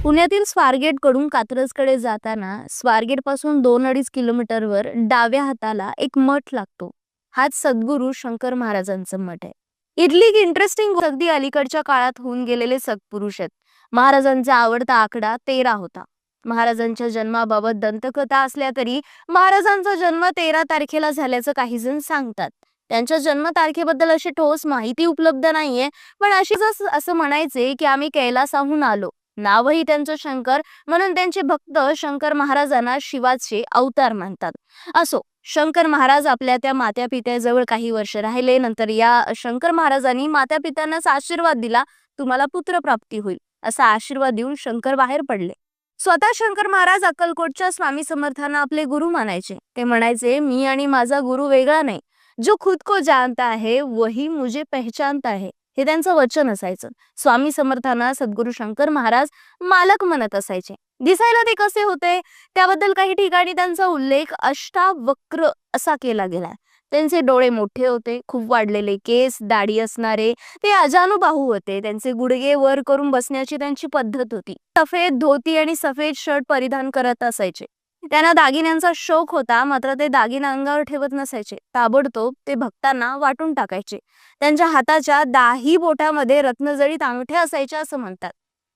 पुण्यातील स्वारगेट कडून कात्रजकडे जाताना स्वारगेट पासून 2-2.5 किलोमीटरवर डाव्या हाताला एक मठ लागतो. हाच सद्गुरू शंकर महाराजांचं मठ आहे. इथली एक इंटरेस्टिंग अगदी अलीकडच्या काळात होऊन गेलेले सत्पुरुष आहेत. महाराजांचा आवडता आकडा 13 होता. महाराजांच्या जन्माबाबत दंतकथा असल्या तरी महाराजांचा जन्म 13 तारखेला झाल्याचं काही जण सांगतात. त्यांच्या जन्म तारखेबद्दल अशी ठोस माहिती उपलब्ध नाहीये, पण अशीच असं म्हणायचे की आम्ही कैलासाहून आलो. नावही त्यांचं शंकर, म्हणून त्यांचे भक्त शंकर महाराजांना शिवाचे अवतार मानतात. असो, शंकर महाराज आपल्या त्या मात्या पित्याजवळ काही वर्ष राहिले. नंतर या शंकर महाराजांनी मात्या पित्यांनाच आशीर्वाद दिला, तुम्हाला पुत्रप्राप्ती होईल असा आशीर्वाद देऊन शंकर बाहेर पडले. स्वतः शंकर महाराज अक्कलकोटच्या स्वामी समर्थांना आपले गुरु मानायचे. ते म्हणायचे, मी आणि माझा गुरु वेगळा नाही, जो खुद को जानता है वही मुझे पहचानता है, हे त्यांचं वचन असायचं. स्वामी समर्थांना सद्गुरू शंकर महाराज मालक म्हणत असायचे. दिसायला ते कसे होते त्याबद्दल काही ठिकाणी त्यांचा उल्लेख अष्टावक्र असा केला गेलाय. त्यांचे डोळे मोठे होते, खूप वाढलेले केस, दाढी असणारे, ते अजानुबाहू होते. त्यांचे गुडघे वर करून बसण्याची त्यांची पद्धत होती. सफेद धोती आणि सफेद शर्ट परिधान करत असायचे. त्यांना दागिन्यांचा शौक होता, मात्र ते दागिने अंगावर ठेवत नसायचे. ताबडतोब ते भक्तांना वाटून टाकायचे. त्यांच्या हाताच्या 10 बोटामध्ये रत्नजडित अंगठ्या असायच्या असं म्हणतात.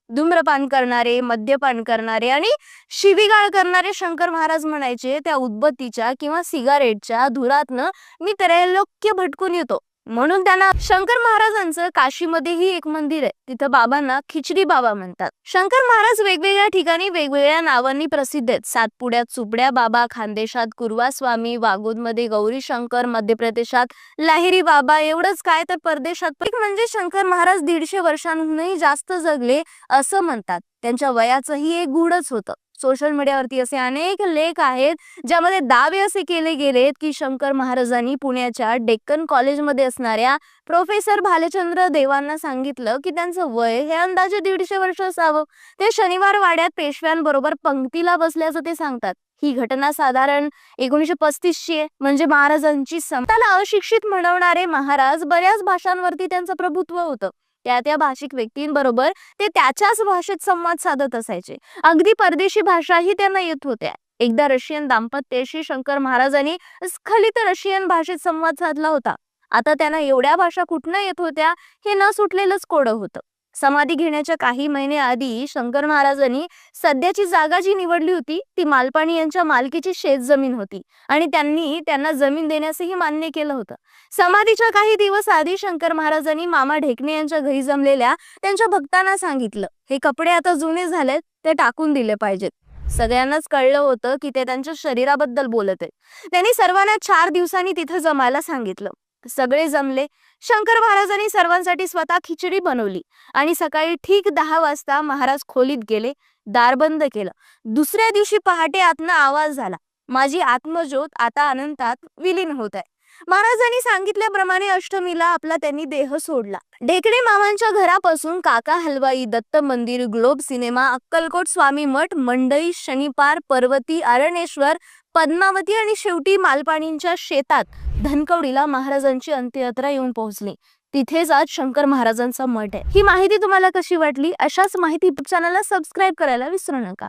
धूम्रपान करणारे, मद्यपान करणारे आणि शिवीगाळ करणारे शंकर महाराज म्हणायचे, त्या उदबत्तीच्या किंवा सिगारेटच्या धुरातनं मी त्रैलोक्य भटकून येतो. म्हणून त्यांना शंकर महाराजांचं काशीमध्येही एक मंदिर आहे. तिथं बाबांना खिचडी बाबा म्हणतात. शंकर महाराज वेगवेगळ्या ठिकाणी वेगवेगळ्या नावांनी प्रसिद्ध आहेत. सातपुड्यात चुपड्या बाबा, खानदेशात कुरवा स्वामी, वागोदमध्ये गौरी शंकर, मध्य प्रदेशात लाहिरी बाबा. एवढंच काय तर परदेशात म्हणजे शंकर महाराज 150 वर्षांहूनही जास्त जगले असं म्हणतात. त्यांच्या वयाचंही एक गूढच होतं. सोशल मीडियावरती असे अनेक लेख आहेत ज्यामध्ये दावे असे केले गेलेत की शंकर महाराजांनी पुण्याच्या डेक्कन कॉलेजमध्ये असणाऱ्या प्रोफेसर भालचंद्र देवांना सांगितलं की त्यांचं वय हे अंदाजे 150 वर्ष असावं. ते शनिवार वाड्यात पेशव्यांबरोबर पंक्तीला बसल्याचं ते सांगतात. ही घटना साधारण 1935 ची आहे. म्हणजे महाराजांची समताला अशिक्षित म्हणवणारे महाराज बऱ्याच भाषांवरती त्यांचं प्रभुत्व होतं. त्या भाषिक व्यक्तींबरोबर ते त्याच्याच भाषेत संवाद साधत असायचे. अगदी परदेशी भाषाही त्यांना येत होत्या. एकदा रशियन दाम्पत्याशी शंकर महाराजांनी स्खलित रशियन भाषेत संवाद साधला होता. आता त्यांना एवढ्या भाषा कुठनं येत होत्या हे न सुटलेलंच कोडं होतं. समाधी घेण्याच्या काही महिने आधी शंकर महाराजांनी सध्याची जागा जी निवडली होती ती मालपाणी यांच्या मालकीची शेतजमीन होती आणि त्यांनी त्यांना जमीन देण्यासही मान्य केलं होतं. समाधीच्या काही दिवस आधी शंकर महाराजांनी मामा ढेकणे यांच्या घरी जमलेल्या त्यांच्या भक्तांना सांगितलं, हे कपडे आता जुने झालेत, ते टाकून दिले पाहिजेत. सगळ्यांनाच कळलं होतं की ते त्यांच्या शरीराबद्दल बोलत आहेत. त्यांनी सर्वांना 4 दिवसांनी तिथं जमायला सांगितलं. सगळे जमले. शंकर महाराजांनी सर्वांसाठी स्वतः खिचडी बनवली आणि सकाळी ठीक 10 वाजता महाराज खोलीत गेले. दार बंद केलं. दुसऱ्या दिवशी पहाटे आतनं आवाज झाला, माझी आत्मज्योत आता अनंतात विलीन होत आहे. महाराजांनी सांगितल्याप्रमाणे अष्टमीला आपला त्यांनी देह सोडला. ढेकणे मामांच्या घरापासून काका हलवाई, दत्त मंदिर, ग्लोब सिनेमा, अक्कलकोट स्वामी मठ, मंडई, शनिपार, पर्वती, अरणेश्वर, पद्मावती आणि शेवटी मालपाणींच्या शेतात धनकवडीला महाराजांची अंत्ययात्रा येऊन पोहोचली. तिथेच आज शंकर महाराजांचा मठ आहे. ही माहिती तुम्हाला कशी वाटली? अशाच माहिती चॅनलला सबस्क्राईब करायला विसरू नका.